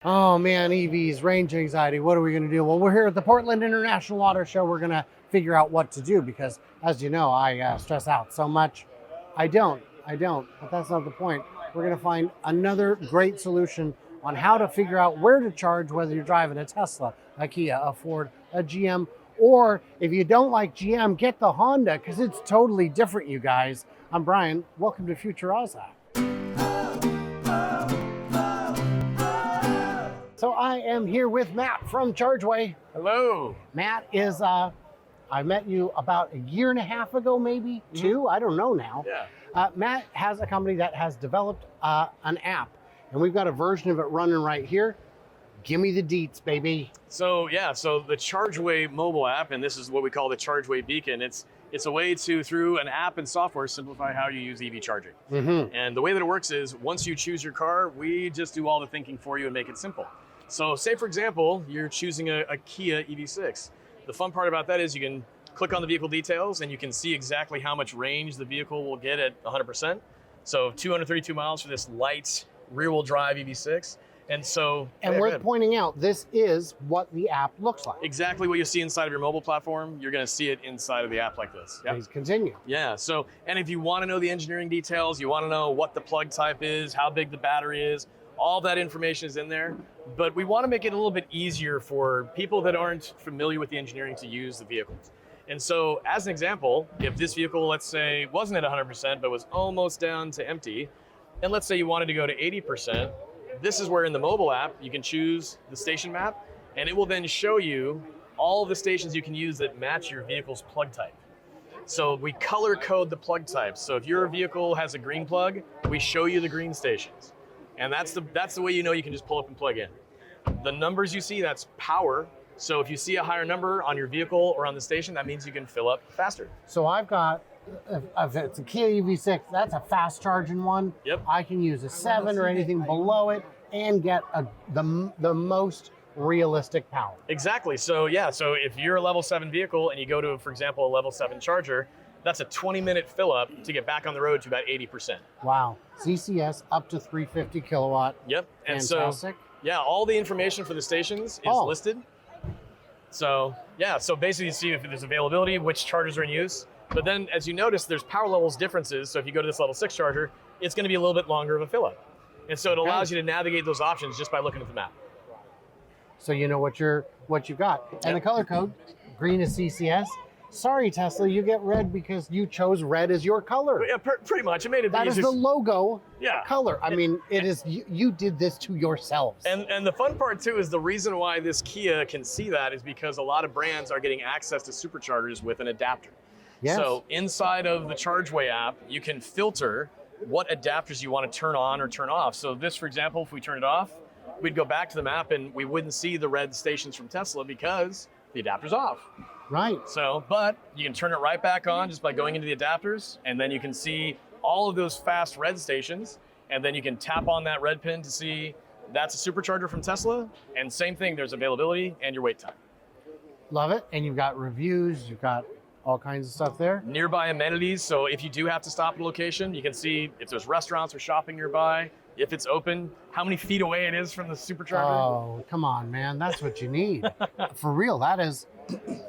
Oh man, EVs, range anxiety. What are we going to do? Well, we're here at the Portland International Auto Show. We're going to figure out what to do because, as you know, I stress out so much. I don't, but that's not the point. We're going to find another great solution on how to figure out where to charge, whether you're driving a Tesla, a Kia, a Ford, a GM, or if you don't like GM, get the Honda because it's totally different, you guys. I'm Brian. Welcome to Future Ozza. So I am here with Matt from Chargeway. Hello. Matt is, I met you about a year and a half ago, maybe two, I don't know now. Yeah. Matt has a company that has developed an app, and we've got a version of it running right here. Give me the deets, baby. So the Chargeway mobile app, and this is what we call the Chargeway Beacon. It's a way to, through an app and software, simplify how you use EV charging. And the way that it works is, once you choose your car, we just do all the thinking for you and make it simple. So say, for example, you're choosing a Kia EV6. The fun part about that is you can click on the vehicle details and you can see exactly how much range the vehicle will get at 100%. So 232 miles for this light rear-wheel drive EV6. And so, and worth pointing out, this is what the app looks like. Exactly what you see inside of your mobile platform, you're going to see it inside of the app like this. Yep. Please continue. Yeah. So, and if you want to know the engineering details, you want to know what the plug type is, how big the battery is, all that information is in there. But we want to make it a little bit easier for people that aren't familiar with the engineering to use the vehicles. And so, as an example, if this vehicle, let's say, wasn't at 100%, but was almost down to empty, and let's say you wanted to go to 80%, this is where in the mobile app, you can choose the station map, and it will then show you all of the stations you can use that match your vehicle's plug type. So we color code the plug types. So if your vehicle has a green plug, we show you the green stations. And that's the way you know you can just pull up and plug in. The numbers you see, that's power. So if you see a higher number on your vehicle or on the station, that means you can fill up faster. So I've got, if it's a Kia EV6, that's a fast charging one. Yep. I can use a 7 or anything below it and get the most realistic power. Exactly. So yeah, so if you're a level 7 vehicle and you go to, for example, a level 7 charger, that's a 20-minute fill up to get back on the road to about 80%. Wow. CCS up to 350 kilowatt. Yep. And fantastic. So, yeah, all the information for the stations is listed. So yeah, so basically you see if there's availability, which chargers are in use. But then as you notice, there's power levels differences. So if you go to this level 6 charger, it's going to be a little bit longer of a fill up. And so it allows you to navigate those options just by looking at the map. So you know what you got. And the color code, green is CCS. Sorry, Tesla, you get red because you chose red as your color. Yeah, pretty much. It made it that easier. Is the logo yeah. color. I mean, it is. You did this to yourselves. And the fun part too is the reason why this Kia can see that is because a lot of brands are getting access to Superchargers with an adapter. Yes. So inside of the Chargeway app, you can filter what adapters you want to turn on or turn off. So this, for example, if we turn it off, we'd go back to the map and we wouldn't see the red stations from Tesla because the adapter's off. Right. So, but you can turn it right back on just by going into the adapters, and then you can see all of those fast red stations, and then you can tap on that red pin to see that's a supercharger from Tesla, and same thing, there's availability and your wait time. Love it. And you've got reviews, you've got all kinds of stuff there. Nearby amenities, so if you do have to stop at a location, you can see if there's restaurants or shopping nearby, if it's open, how many feet away it is from the supercharger. Oh, come on, man. That's what you need. For real, that is.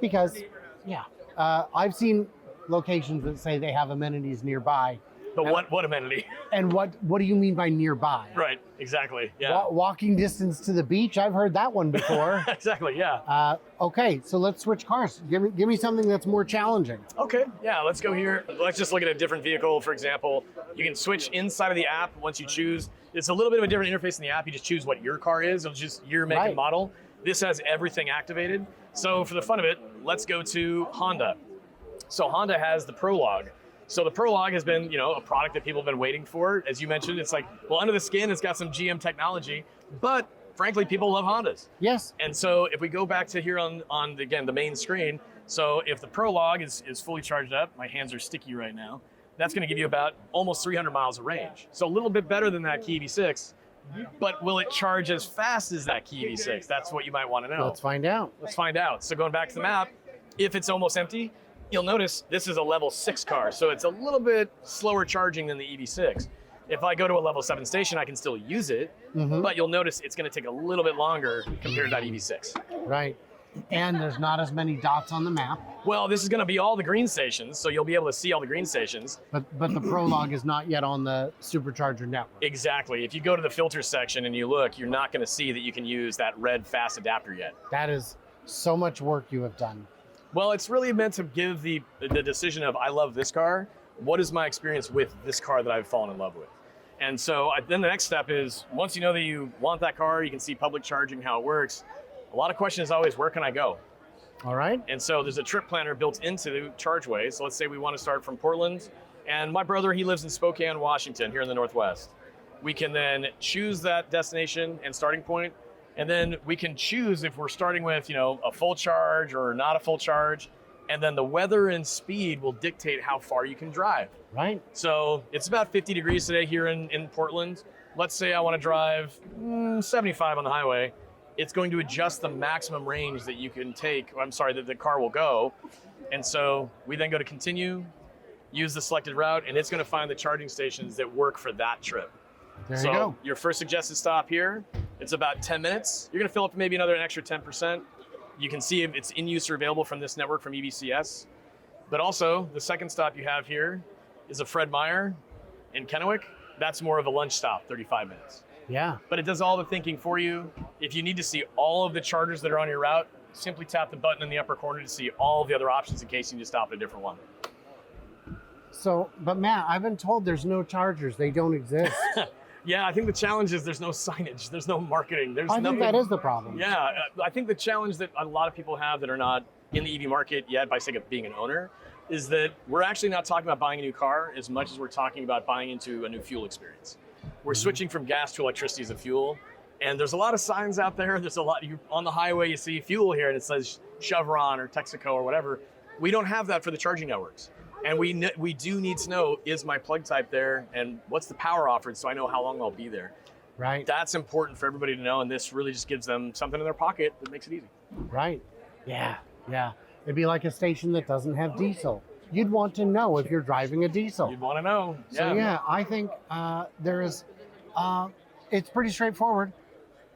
Because, yeah, I've seen locations that say they have amenities nearby. But what amenity? And what do you mean by nearby? Right, exactly, yeah. Walking distance to the beach? I've heard that one before. Exactly, yeah. Okay, so let's switch cars. Give me something that's more challenging. Okay, yeah, let's go here. Let's just look at a different vehicle, for example. You can switch inside of the app once you choose. It's a little bit of a different interface in the app. You just choose what your car is. It's just your make and model. This has everything activated. So for the fun of it, let's go to Honda. So Honda has the Prologue. So the Prologue has been, a product that people have been waiting for. As you mentioned, it's like, well, under the skin, it's got some GM technology, but frankly, people love Hondas. Yes. And so if we go back to here on again, the main screen, so if the Prologue is fully charged up, my hands are sticky right now, that's gonna give you about almost 300 miles of range. So a little bit better than that Kia EV6, but will it charge as fast as that Kia EV6? That's what you might wanna know. Let's find out. Let's find out. So going back to the map, if it's almost empty, you'll notice this is a level 6 car, so it's a little bit slower charging than the EV6. If I go to a level 7 station, I can still use it, but you'll notice it's going to take a little bit longer compared to that EV6. Right. And there's not as many dots on the map. Well, this is going to be all the green stations, so you'll be able to see all the green stations. But the Prologue is not yet on the Supercharger network. Exactly. If you go to the filter section and you look, you're not going to see that you can use that red fast adapter yet. That is so much work you have done. Well, it's really meant to give the decision of, I love this car. What is my experience with this car that I've fallen in love with? And so then the next step is, once you know that you want that car, you can see public charging, how it works. A lot of questions is always, where can I go? All right. And so there's a trip planner built into Chargeway. So let's say we want to start from Portland, and my brother, he lives in Spokane, Washington, here in the Northwest. We can then choose that destination and starting point, and then we can choose if we're starting with, a full charge or not a full charge, and then the weather and speed will dictate how far you can drive. Right. So it's about 50 degrees today here in Portland. Let's say I want to drive 75 on the highway. It's going to adjust the maximum range that you can take, that the car will go. And so we then go to continue, use the selected route, and it's going to find the charging stations that work for that trip. There you go. Your first suggested stop here, it's about 10 minutes. You're going to fill up maybe an extra 10%. You can see if it's in use or available from this network from EBCS. But also, the second stop you have here is a Fred Meyer in Kennewick. That's more of a lunch stop, 35 minutes. Yeah. But it does all the thinking for you. If you need to see all of the chargers that are on your route, simply tap the button in the upper corner to see all of the other options in case you need to stop at a different one. So, but Matt, I've been told there's no chargers. They don't exist. Yeah, I think the challenge is there's no signage. There's no marketing. There's I nothing. think that is the problem. Yeah, I think the challenge that a lot of people have that are not in the EV market yet by sake of being an owner is that we're actually not talking about buying a new car as much as we're talking about buying into a new fuel experience. We're switching from gas to electricity as a fuel, and there's a lot of signs out there. There's a lot, on the highway you see fuel here and it says Chevron or Texaco or whatever. We don't have that for the charging networks. And we do need to know, is my plug type there and what's the power offered so I know how long I'll be there. Right. That's important for everybody to know, and this really just gives them something in their pocket that makes it easy. Right. Yeah. Yeah. It'd be like a station that doesn't have diesel. You'd want to know if you're driving a diesel. You'd want to know. So yeah, I think it's pretty straightforward.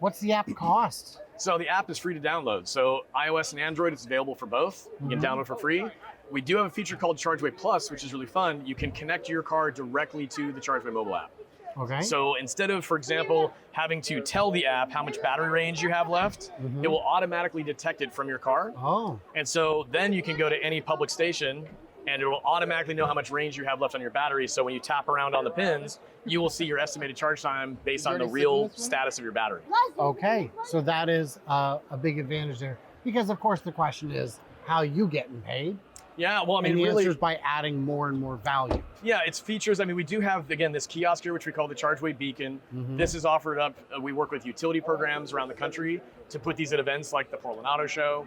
What's the app cost? So the app is free to download. So iOS and Android, it's available for both. You can download for free. We do have a feature called Chargeway Plus, which is really fun. You can connect your car directly to the Chargeway mobile app. Okay. So instead of, for example, having to tell the app how much battery range you have left, it will automatically detect it from your car. Oh. And so then you can go to any public station and it will automatically know how much range you have left on your battery. So when you tap around on the pins, you will see your estimated charge time based on the real status of your battery. Okay. So that is a big advantage there. Because of course the question is, how you getting paid? Yeah, well, I mean, and the really, answer is by adding more and more value. Yeah, it's features. I mean, we do have, again, this kiosk here, which we call the Chargeway Beacon. This is offered up. We work with utility programs around the country to put these at events like the Portland Auto Show.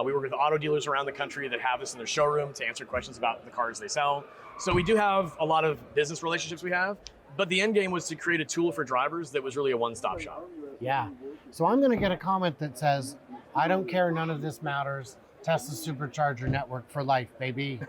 We work with auto dealers around the country that have this in their showroom to answer questions about the cars they sell. So we do have a lot of business relationships we have, but the end game was to create a tool for drivers that was really a one-stop shop. Yeah. So I'm going to get a comment that says, I don't care, none of this matters. Tesla Supercharger network for life, baby.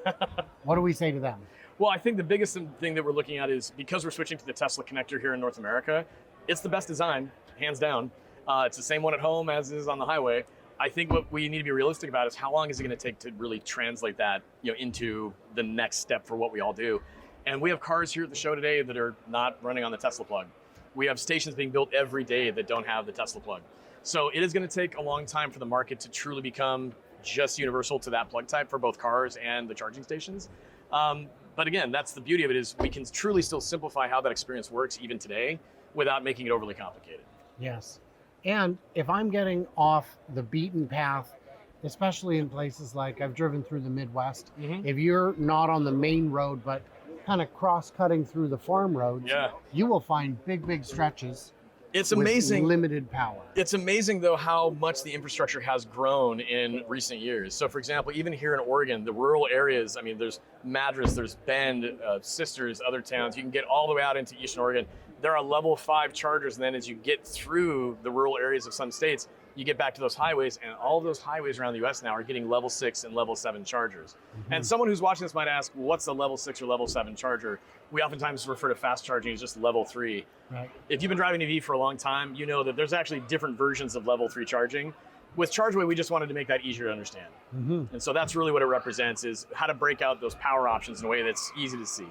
What do we say to them? Well, I think the biggest thing that we're looking at is because we're switching to the Tesla connector here in North America, it's the best design, hands down. It's the same one at home as is on the highway. I think what we need to be realistic about is how long is it going to take to really translate that, into the next step for what we all do. And we have cars here at the show today that are not running on the Tesla plug. We have stations being built every day that don't have the Tesla plug. So it is going to take a long time for the market to truly become just universal to that plug type for both cars and the charging stations. But again, that's the beauty of it, is we can truly still simplify how that experience works even today without making it overly complicated. Yes. And if I'm getting off the beaten path, especially in places like I've driven through the Midwest, if you're not on the main road, but kind of cross-cutting through the farm roads, you will find big stretches. It's amazing. With limited power. It's amazing, though, how much the infrastructure has grown in recent years. So, for example, even here in Oregon, the rural areas, I mean, there's Madras, there's Bend, Sisters, other towns. You can get all the way out into Eastern Oregon. there are level 5 chargers, and then as you get through the rural areas of some states, you get back to those highways, and all of those highways around the US now are getting level 6 and level 7 chargers. And someone who's watching this might ask, well, what's a level 6 or level 7 charger? We oftentimes refer to fast charging as just level 3. Right. If you've been driving an EV for a long time, you know that there's actually different versions of level 3 charging. With Chargeway, we just wanted to make that easier to understand. And so that's really what it represents, is how to break out those power options in a way that's easy to see.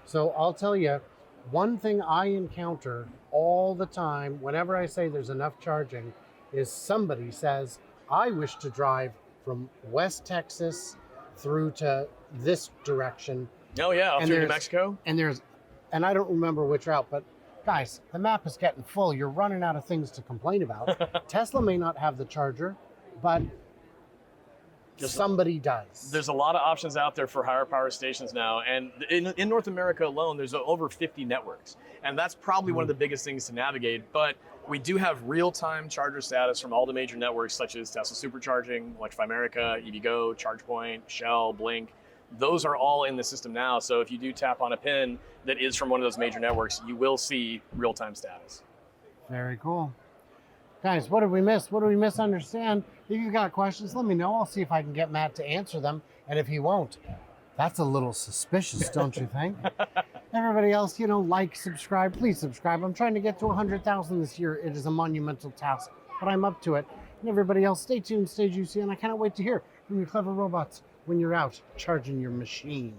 So I'll tell you, one thing I encounter all the time whenever I say there's enough charging is somebody says, I wish to drive from West Texas through to this direction. Oh yeah, up And through New there's- Mexico. And I don't remember which route, but guys, the map is getting full. You're running out of things to complain about. Tesla may not have the charger, but somebody does. There's a lot of options out there for higher power stations now, and in North America alone, there's over 50 networks, and that's probably one of the biggest things to navigate. But we do have real-time charger status from all the major networks, such as Tesla Supercharging, Electrify America, EVgo, ChargePoint, Shell, Blink. Those are all in the system now. So if you do tap on a pin that is from one of those major networks, you will see real-time status. Very cool. Guys, what did we miss? What did we misunderstand? If you've got questions, let me know. I'll see if I can get Matt to answer them. And if he won't, that's a little suspicious, don't you think? Everybody else, like, subscribe. Please subscribe. I'm trying to get to 100,000 this year. It is a monumental task, but I'm up to it. And everybody else, stay tuned, stay juicy, and I cannot wait to hear from your clever robots when you're out charging your machine.